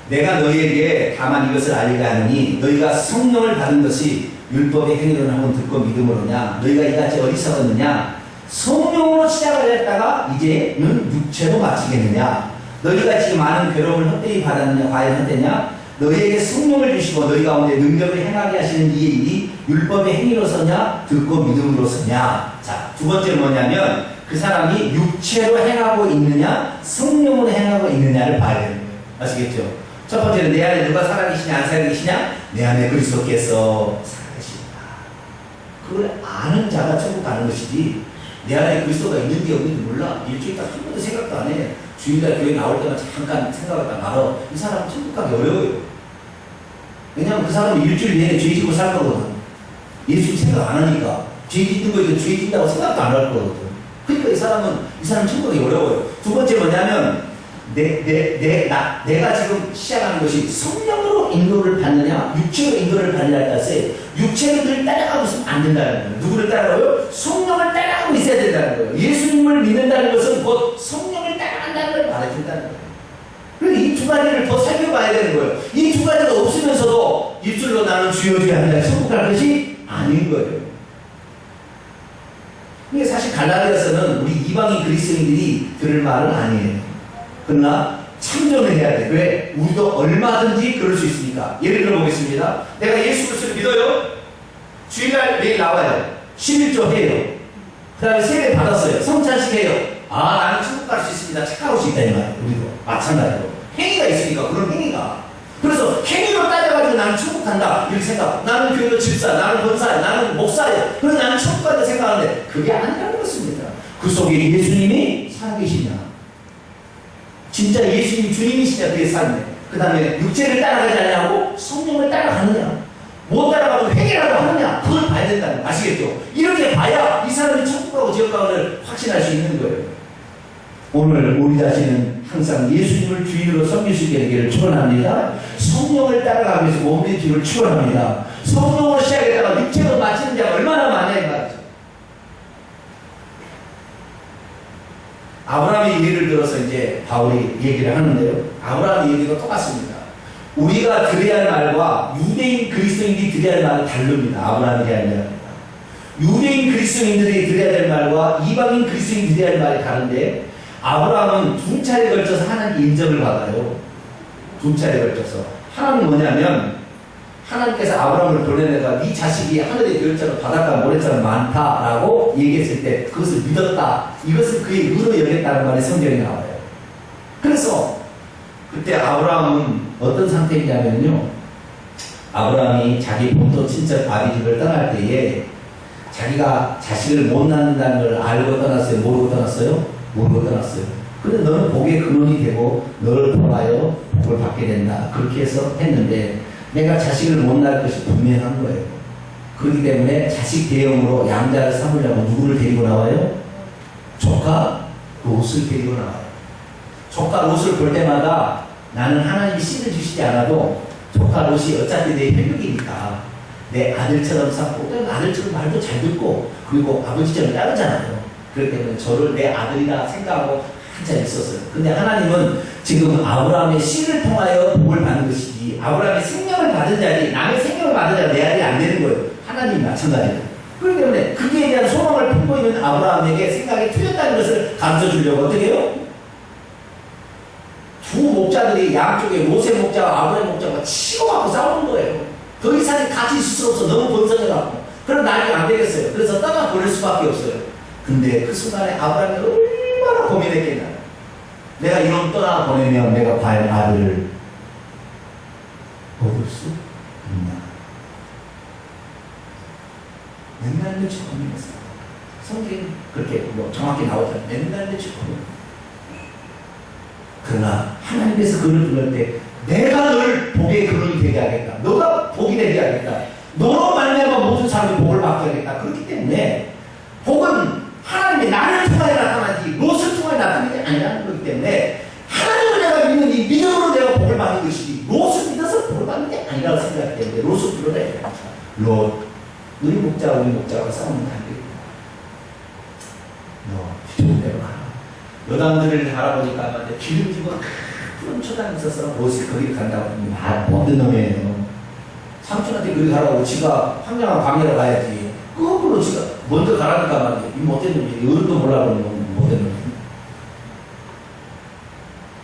내가 너희에게 다만 이것을 알게 하느니 너희가 성령을 받은 것이 율법의 행위로는 듣고 믿음으로냐 너희가 이같이 어리석었느냐 성령으로 시작을 했다가 이제는 육체로 마치겠느냐 너희가 지금 많은 괴로움을 헛되이 받았느냐 과연 헛되냐 너희에게 성령을 주시고 너희 가운데 능력을 행하게 하시는 이의 일이 율법의 행위로서냐 듣고 믿음으로서냐. 자, 두 번째는 뭐냐면 그 사람이 육체로 행하고 있느냐 성령으로 행하고 있느냐를 봐야 되는 거예요. 아시겠죠? 첫 번째는 내 안에 누가 살아계시냐 안 살아계시냐 내 안에 그리스도께서 살아계신다. 그걸 아는 자가 천국 가는 것이지 내 안에 그리스도가 있는지 없는지 몰라. 일주일 딱 한 번도 생각도 안 해. 주일날 교회 나올 때만 잠깐 생각했다 말아. 이 사람은 천국 가기 어려워요. 왜냐하면 그 사람은 일주일 내내 죄 짓고 살 거거든. 예수 생각 안 하니까. 죄 짓는 거에도 죄 짓다고 생각도 안 할 거거든. 그러니까 이 사람 천국 가기 어려워요. 두 번째 뭐냐면 내가 지금 시작하는 것이 성령으로 인도를 받느냐 육체로 인도를 받느냐에 따라서 육체를 늘 따라가고 있으면 안 된다는 거예요. 누구를 따라가요? 성령을 따라가고 있어야 된다는 거예요. 예수님을 믿는다는 것은 곧 성령을 따라간다는 걸 말해준다는 거예요. 그래서 이 두 가지를 더 살펴봐야 되는 거예요. 이 두 가지가 없으면서도 입술로 나는 주여 주여 합니다. 천국 갈 것이 아닌 거예요. 이게 사실 갈라디아서는 우리 이방인 그리스도인들이 들을 말은 아니에요. 그러나 참전을 해야 돼. 왜? 우리도 얼마든지 그럴 수 있으니까. 예를 들어 보겠습니다. 내가 예수 그리스도를 믿어요. 주일날 매일 나와요. 11조 해요. 그 다음에 세례 받았어요. 성찬식 해요. 아 나는 천국 갈 수 있습니다. 착각할 수 있다 이 말이에요. 우리도 마찬가지로 행위가 있으니까 그런 행위가. 그래서 행위로 따져가지고 나는 천국 간다 이렇게 생각. 나는 교회 집사, 나는 권사야, 나는 목사야. 그래서 나는 천국 간다 생각하는데 그게 아니라는 것입니다. 그 속에 예수님이 살아계시냐 진짜 예수님이 주님이시냐 그게 삶이에요. 그 다음에 육체를 따라가지 않냐고 성령을 따라가느냐 못 따라가고 회개라고 하느냐 그걸 봐야 된다는 거 아시겠죠? 이렇게 봐야 이 사람이 천국 가고 지옥 가고를 확신할 수 있는 거예요. 오늘 우리 자신은 항상 예수님을 주인으로 섬길 수 있게 되기를 축원합니다. 성령을 따라가기 위해서 몸의 뒤를 축원합니다. 성령으로 시작했다가 육체로 마치는 자가 얼마나 많냐 이 말이죠. 아브라함의 예를 들어서 이제 바울이 얘기를 하는데요. 아브라함의 얘기가 똑같습니다. 우리가 들어야 할 말과 유대인 그리스도인들이 들어야 할 말은 다릅니다. 아브라함이 해야 할 말입니다. 유대인 그리스도인들이 들어야 될 말과 이방인 그리스도인들이 들어야 할 말이 다른데 아브라함은 두 차례에 걸쳐서 하나님께 인정을 받아요. 두 차례에 걸쳐서. 하나는 뭐냐면 하나님께서 아브라함을 보내내가 네 자식이 하늘의 별처럼 바닷가 모래처럼 많다라고 얘기했을 때 그것을 믿었다. 이것을 그의 의로 여겼다는 말이 성경에 나와요. 그래서 그때 아브라함은 어떤 상태이냐면요. 아브라함이 자기 본토 친척 아비집을 떠날 때에 자기가 자식을 못 낳는다는 걸 알고 떠났어요? 모르고 떠났어요? 모르고 떠났어요. 근데 너는 복의 근원이 되고 너를 통하여 복을 받게 된다. 그렇게 해서 했는데 내가 자식을 못 낳을 것이 분명한 거예요. 그렇기 때문에 자식 대용으로 양자를 삼으려고 누구를 데리고 나와요? 조카 롯을 데리고 나와요. 조카 롯을 볼 때마다 나는 하나님이 씨를 주시지 않아도 조카 롯이 어차피 내 혈육이니까 내 아들처럼 삼고 아들처럼 말도 잘 듣고 그리고 아버지처럼 따르잖아요. 그렇기 때문에 저를 내 아들이라 생각하고 한참 있었어요. 근데 하나님은 지금 아브라함의 씨를 통하여 복을 받는 것이지 아브라함의 생명을 받은 자리 남의 생명을 받은 자가 내 아들이 안 되는 거예요. 하나님이 마찬가지예요. 그렇기 때문에 그에 대한 소망을 품고 있는 아브라함에게 생각이 틀렸다는 것을 가르쳐 주려고 어떻게 해요? 두 목자들이 양쪽에 롯의 목자와 아브라함의 목자가 치고 갖고 싸우는 거예요. 더 이상 같이 있을 수 없어. 너무 번성해갖고. 그럼 나중에 안 되겠어요. 그래서 떠나 보낼 수밖에 없어요. 근데 그 순간에 아브라함이 얼마나 고민했겠냐. 내가 이놈 떠나 보내면 내가 과연 아들을 얻을 수 있나. 맨날 며칠 고민했어요. 성경이 그렇게 뭐 정확히 나오잖아요. 맨날 며칠 고민. 그러나 하나님께서 그를 부를 때 내가 널 복의 근원이 되게 하겠다. 너가 복이 되게 하겠다. 너로 말미암아 모든 사람이 복을 받게 하겠다. 그렇기 때문에 복은 하나님이 나를 통하여 나타나지 롯을 통하여 나타나는 게 아니라는 거기 때문에 하나님을 내가 믿는 이 믿음으로 내가 복을 받는 것이지 롯을 믿어서 복을 받는 게 아니라고 생각하기 때문에 롯을 불러내야 됩니다. 롯, 우리 목자가 싸우면 안 되겠다. 너 좋은 대로 가라. 여담들을 할아버지가 하는데 기름지고 푸른 초당에 있어서 롯이 거기를 간다고 하면 못된 놈이에요. 삼촌한테 그리 가라고 지가 황량한 광야로 가야지. 거꾸로 지가 먼저 가라니까 말이야. 이 못된 놈이 어른도 몰라보는 못된 놈이.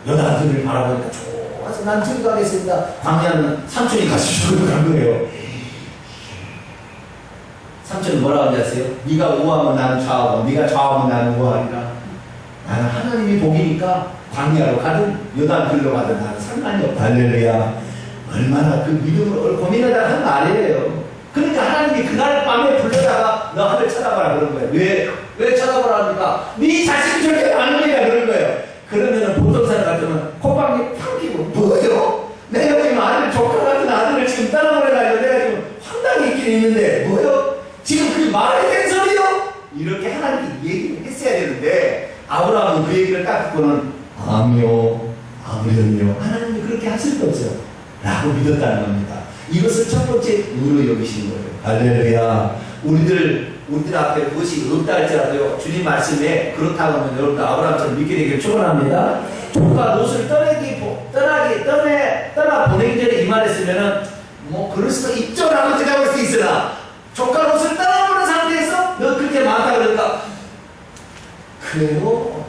여자들을 바라보니까 좋아서 난 저기 가겠습니다. 광야는 삼촌이 가시죠. 간 거예요. 삼촌은 뭐라고 하는지 아세요? 네가 우하면 나는 좌우고 네가 좌우면 나는 우하리라. 나는 하나님이 복이니까 광야로 가든 여단들로 가든 나는 상관이 없다. 할렐루야. 얼마나 그 믿음을 고민하다가 한 말이에요. 그러니까 하나님이 그날 밤에 불러다가 너 하늘 쳐다봐라 그런 거예요. 왜 쳐다보라 하니까 네 자식이 저렇게 많은 거야 그런 거예요. 그러면은 보통 사람 같으면 콧방귀 팍 끼고 뭐요? 내가 지금 아들 조카 같은 아들을 지금 따라보내가지고 내가 지금 황당히 있긴 있는데 뭐요? 지금 그게 말이 된 소리요? 이렇게 하나님이 얘기를 했어야 되는데 아브라함은 그 얘기를 딱 듣고는 아미요 아무렴요 하나님이 그렇게 하실 거 없어요 라고 믿었다는 겁니다. 이것을 첫 번째 의로 여기신 거예요. 할렐루야. 우리들 앞에 무엇이 없다 할지라도요 주님 말씀에 그렇다고 하면 여러분들 아브라함처럼 믿게 되기를 축원합니다. 조카 롯을 떠나 보내기 전에 이 말했으면은 뭐 그럴 수도 있죠라고 생각할 수 있으나 조카 롯을 떠나보는 상태에서 너 그렇게 많다 그러니까 그래요?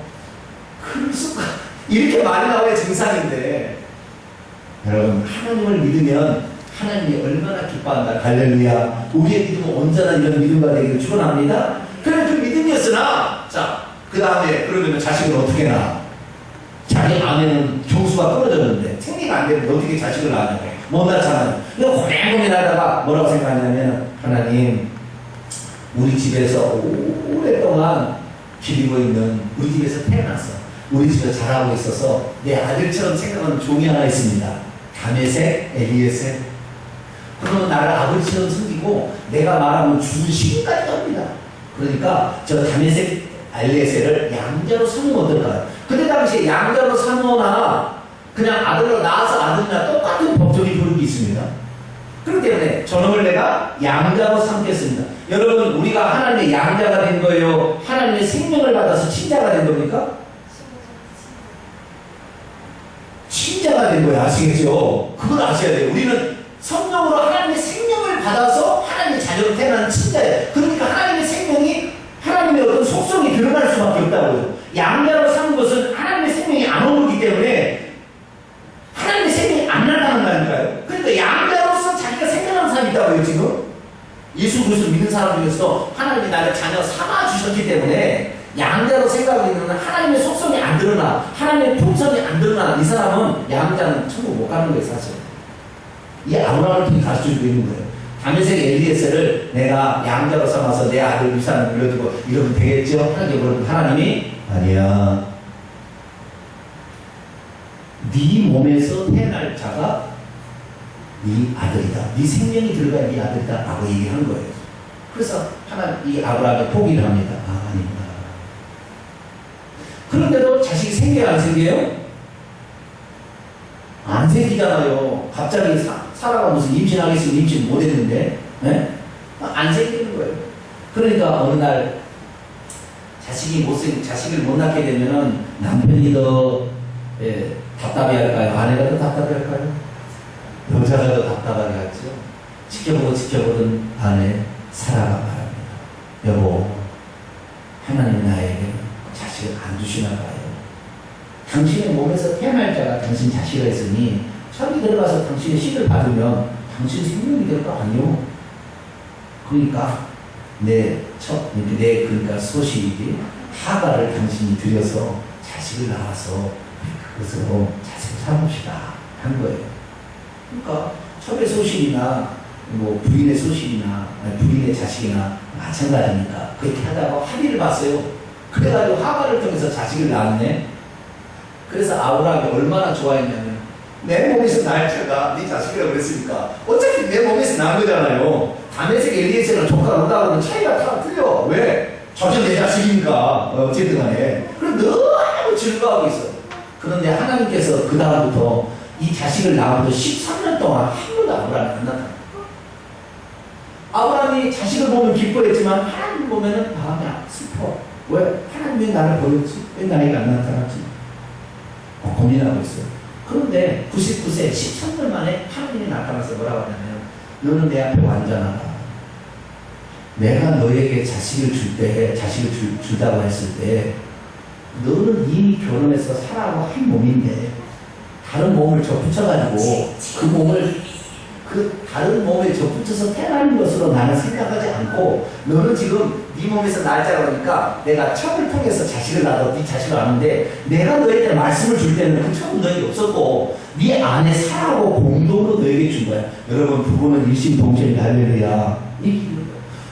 그럴 수가 이렇게 말이 나와야 정상인데 여러분 하나님을 믿으면 하나님이 얼마나 기뻐한다. 할렐루야. 우리의 믿음은 언제나 이런 믿음과 되기를 축원합니다. 그래 그 믿음이었으나 자 그 다음에 그러면 자식을 어떻게 낳아? 자기 아내는 경수가 끊어졌는데 생리가 안 되는데 어떻게 자식을 낳냐고 못 낳잖아요. 이거 고민하다가 뭐라고 생각하냐면 하나님 우리 집에서 오랫동안 기리고 있는 우리 집에서 태어났어. 우리 집에서 자라고 있어서 내 아들처럼 생각하는 종이 하나 있습니다. 다메섹, 엘리에셀. 그러면 나를 아버지처럼 섬기고 내가 말하면 주식까지 합니다. 그러니까 저 다메섹, 엘리에셀을 양자로 삼으면 어떨까요? 그때 당시에 양자로 삼거나 그냥 아들로 낳아서 아들이나 똑같은 법적인 교육이 있습니다. 그렇기 때문에 저놈을 내가 양자로 삼겠습니다. 여러분 우리가 하나님의 양자가 된 거예요? 하나님의 생명을 받아서 친자가 된 겁니까? 친자가 된 거예요. 아시겠죠? 그걸 아셔야 돼요. 우리는 성령으로 하나님의 생명을 받아서 하나님의 자녀로 태어난 친자예요. 그러니까 하나님의 생명이 하나님의 어떤 속성이 드러날 수밖에 없다고요. 양자로 삼은 것은 하나님의 생명이 안 오르기 때문에 하나님의 생명이 안 나타나는 거아닐까요? 그러니까 양자로서 자기가 생각하는 사람이 있다고요. 지금 예수 그리스도 믿는 사람 중에서 하나님이 나를 자녀 삼아 주셨기 때문에 양자로 생각하고 있는 하나님의 속성이 안 드러나 하나님의 풍성이 안 드러나 이 사람은 양자는 천국 못 가는 거예요. 사실 이 아브라함을 통해 가르쳐주고 있는 거예요. 다메섹 엘리에셀을 내가 양자로 삼아서 내 아들 위산을 물려두고 이러면 되겠죠? 하나님이 아니야. 네 몸에서 태어날 자가 네 아들이다. 네 생명이 들어가야 네 아들이다 라고 얘기하는 거예요. 그래서 하나님 이 아브라함이 포기를 합니다. 아닙니다. 그런데도 자식이 생겨요? 안 생겨요? 안 생기잖아요. 갑자기 사라가 무슨 임신하겠으면 임신 못했는데 네? 안 생기는 거예요. 그러니까 어느 날 자식을 못 낳게 되면은 남편이 더 답답해 할까요? 아내가 더 답답해 할까요? 여자가 더 답답하게 하죠. 지켜보던 아내 사라가 말합니다. 여보, 하나님 나에게 자식을 안 주시나 봐요. 당신의 몸에서 태어날 자가 당신 자식이 있으니 저기 들어가서 당신의 씨를 받으면 당신 생명이 될 거 아니요? 그러니까 그러니까 소식이 하가를 당신이 들여서 자식을 낳아서 그것으로 자식을 삼읍시다 한 거예요. 그러니까 첩의 소식이나 뭐 부인의 소식이나 부인의 자식이나 마찬가지니까 그렇게 하다가 합의를 봤어요. 그래가지고 하가를 통해서 자식을 낳았네. 그래서 아브라함이 얼마나 좋아했냐면 내 몸에서 날 자가 네 자식이라고 그랬으니까 어차피 내 몸에서 난 거잖아요. 다메섹 엘리에셀이랑 조카 로다하고는 차이가 다 틀려. 왜? 저전 내 자식이니까 어쨌든 간에. 그럼 너무 즐거워하고 있어. 그런데 하나님께서 그 다음부터 이 자식을 낳아도 13년 동안 한 번도 아브라함이 안 나타나. 아브라함이 자식을 보면 기뻐했지만 하나님 보면은 마음이 슬퍼. 왜? 하나님 왜 나를 버렸지? 왜 나에게 안 나타났지? 고민하고 있어요. 그런데 99세 13년 만에 하나님이 나타나서 뭐라고 하냐면 너는 내 앞에 완전하다. 내가 너에게 자식을 준다고 했을 때 너는 이미 결혼해서 사람하고 한 몸인데 다른 몸을 접붙여가지고 그 다른 몸에 접붙여서 태어나는 것으로 나는 생각하지 않고 너는 지금 네 몸에서 날 자라니까 내가 첩을 통해서 자식을 낳아도 네 자식을 낳는데 내가 너에게 말씀을 줄 때는 그 첩은 너에게 없었고 네 안에 사라고 공동으로 너에게 준 거야. 여러분 부부는 일심동체의 할렐루야.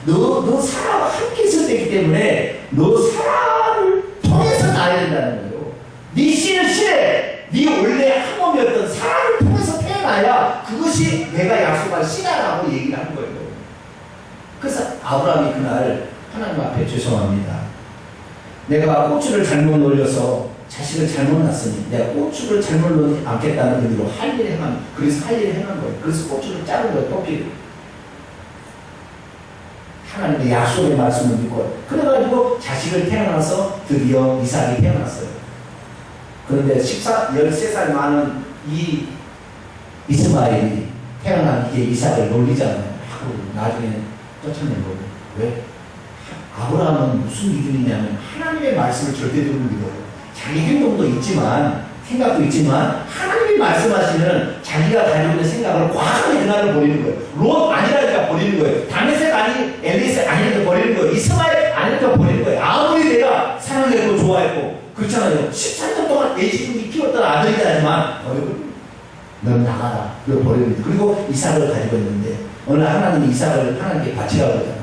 너 사라와 함께 있을 때이기 때문에 너 사라를 통해서 낳아야 된다는 거예요. 네 씨는 씨래. 네 원래 한 몸이었던 사라를 통해서 태어나야 그것이 내가 약속한 씨다라고 얘기를 하는 거예요. 그래서 아브라함이 그날 하나님 앞에 죄송합니다. 내가 고추를 잘못 놀려서 자식을 잘못 낳았으니 내가 고추를 잘못 놓지 않겠다는 의미로 할 일을 행한, 그래서 할 일을 행한 거예요. 그래서 고추를 자른 거예요. 토끼를. 하나님의 약속의 말씀을 믿고 그래가지고 자식을 태어나서 드디어 이삭이 태어났어요. 그런데 13살 많은 이 이스마엘이 태어난 이게 이삭을 놀리잖아요. 나중에 쫓아낸 거예요. 왜? 아브라함은 무슨 믿음이냐면 하나님의 말씀을 절대적으로 믿어요. 자기 행동도 있지만 생각도 있지만 하나님이 말씀하시는 자기가 가지고 있는 생각을 과감히 그날을 버리는 거예요. 롯 아니라니까 버리는 거예요. 다메섹 아니 엘리에셀 아니니까 버리는 거예요. 이스마엘 아니니까 버리는 거예요. 아무리 내가 사랑했고 좋아했고 그렇잖아요. 13년 동안 애지중지 키웠던 아들이긴 하지만 넌 나가라. 그걸 버리는 거예요. 그리고 이삭을 가지고 있는데 어느 날 하나님이 이삭을 하나님께 바치라고 하잖아요.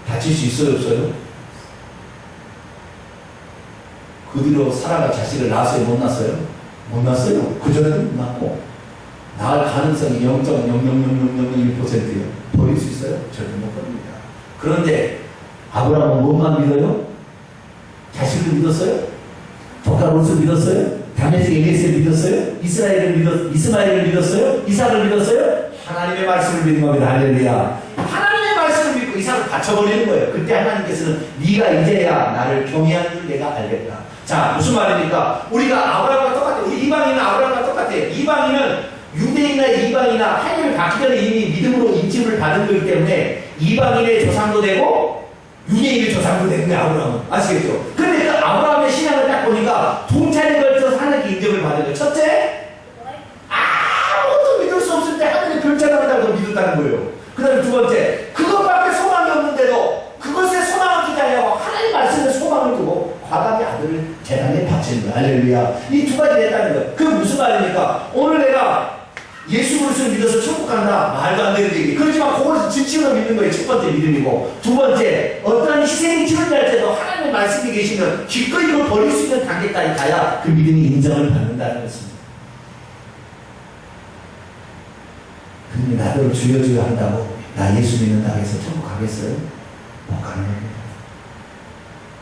바칠 수 있어요 없어요? 그 뒤로 사라가 자식을 낳았어요? 못 낳았어요? 못 낳았어요. 그전에도 못 낳고 낳을 가능성이 0.00001%예요. 버릴 수 있어요? 절대 못 버립니다. 그런데 아브라함은 뭐만 믿어요? 자식을 믿었어요? 조카 롯을 믿었어요? 다메섹 엘리에셀을 믿었어요? 이스마엘을 믿었어요? 이삭을 믿었어요? 하나님의 말씀을 믿는 겁니다. 할렐루야. 하나님의 말씀을 믿고 이삭을 바쳐버리는 거예요. 그때 하나님께서는 네가 이제야 나를 경외하는 줄 내가 알겠다. 자, 무슨 말입니까? 우리가 아브라함과 똑같아요. 우리 이방인은 아브라함과 똑같아요. 이방인은 유대인이나 이방이나 하나님을 받기 전에 이미 믿음으로 인침을 받은 거기 때문에 이방인의 조상도 되고 유대인의 조상도 되는 거예요. 아브라함은. 아시겠죠? 그런데 그 아브라함의 신앙을 딱 보니까 두 차례에 걸쳐서 하나님께 인정을 받은 거예요. 첫째, 아무것도 믿을 수 없을 때 하나님의 별자가 한다고 믿었다는 거예요. 그 다음에 두 번째, 그것밖에 소망이 없는데도 그것에 소망을 두지 않냐고 하나님 말씀에 소망을 두고 과감히 아들을 재단에 바치는 거예요. 할렐루야. 이 두 가지 냈다는 거예요. 그게 무슨 말입니까? 오늘 내가 예수 그리스도를 믿어서 천국 간다. 말도 안 되는 얘기. 그렇지만 그걸 진심으로 믿는 거예요. 첫 번째 믿음이고. 두 번째, 어떤 희생이 치러질 때도 하나님의 말씀이 계시면 기꺼이 이걸 버릴 수 있는 단계까지 가야 그 믿음이 인정을 받는다는 것입니다. 근데 나더러 주여 한다고 나 예수 믿는다고 해서 천국 가겠어요? 못 가는 겁니다.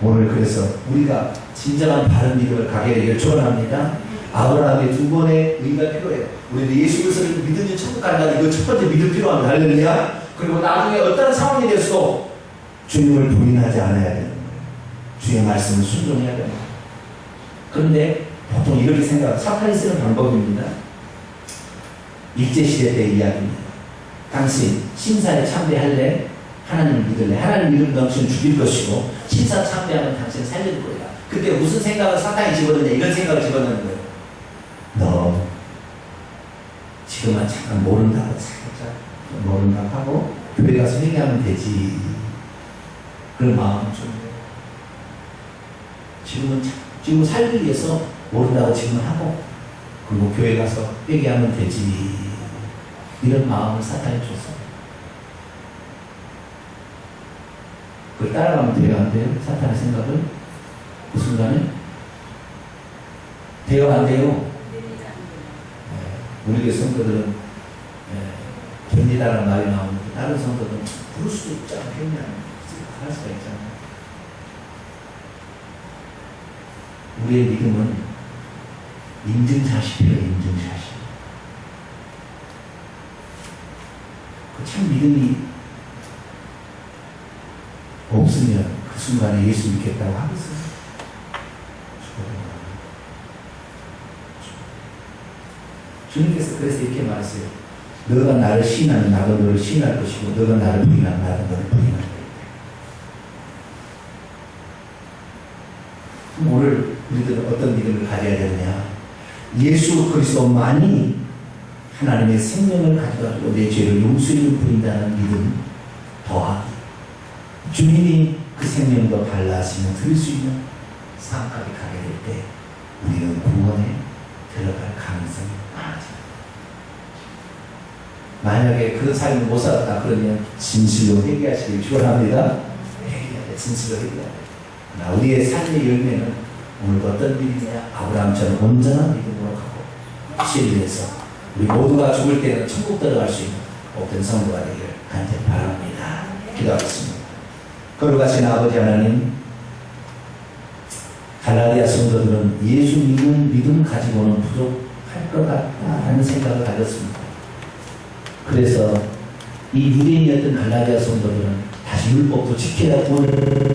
오늘 그래서 우리가 진정한 바른 믿음을 가게 되기를 축원합니다. 아브라함의 두 번의 의미가 필요해요. 우리도 예수 그리스도를 믿으면 천국 간다는 이거 첫 번째 믿음 필요합니다. 할렐루야. 그리고 나중에 어떤 상황이 됐어도 주님을 부인하지 않아야 되는 거예요. 주의 말씀을 순종해야 됩니다. 그런데 보통 이렇게 생각하고 사탄이 쓰는 방법입니다. 일제시대 때 이야기입니다. 당신 심사에 참배할래? 하나님을 믿을래? 하나님 믿으면 당신을 죽일 것이고 심사 참배하면 당신을 살릴 거야. 그때 무슨 생각을 사탄이 집어넣냐? 이런 생각을 집어넣는 거예요. 너 지금은 잠깐 모른다고 살짝 모른다고 하고 교회 가서 회개하면 되지. 그런 마음은 좀 지금 살기 위해서 모른다고 지금 하고 그리고 교회 가서 회개하면 되지. 이런 마음을 사탄이 줬어. 그걸 따라가면 돼요, 안 돼요? 사탄의 생각을 그 순간에 돼요, 안 돼요? 우리 교회 성도들은 됩니다라는 말이 나오는데 다른 성도들은 그럴 수도 있지 않겠냐 할 수가 있잖아. 우리의 믿음은 인증샷이 필요해. 인증샷이. 참 믿음이 없으면 그 순간에 예수 믿겠다고 하겠어요. 주님께서 그래서 이렇게 말했어요. 너가 나를 시인하면 나도 너를 시인할 것이고 너가 나를 부인하면 나도 너를 부인할 거야. 오늘 우리들은 어떤 믿음을 가져야 되느냐. 예수 그리스도만이 하나님의 생명을 가져가지고 내 죄를 용서해 부린다는 믿음 더하기. 주님이 그 생명도 발라하시면 드릴 수 있는 상까지 가게 될 때 우리는 구원에 들어갈 가능성이 많아집니다. 만약에 그런 삶을 못 살았다 그러면 진실로 회개하시길 축원합니다. 회개해야 돼. 진실로 회개해야 돼. 우리의 삶의 열매는 오늘 어떤 믿음이냐. 아브라함처럼 온전한 믿음으로 가고 진리에서 우리 모두가 죽을 때는 천국 들어갈 수 있는 복된 성도가 되기를 간절히 바랍니다. 기도하겠습니다. 거룩하신 아버지 하나님, 갈라디아 성도들은 예수 믿는 믿음 가지고는 부족할 것 같다는 생각을 가졌습니다. 그래서 이 유대인이었던 갈라디아 성도들은 다시 율법도 지켜야 구원을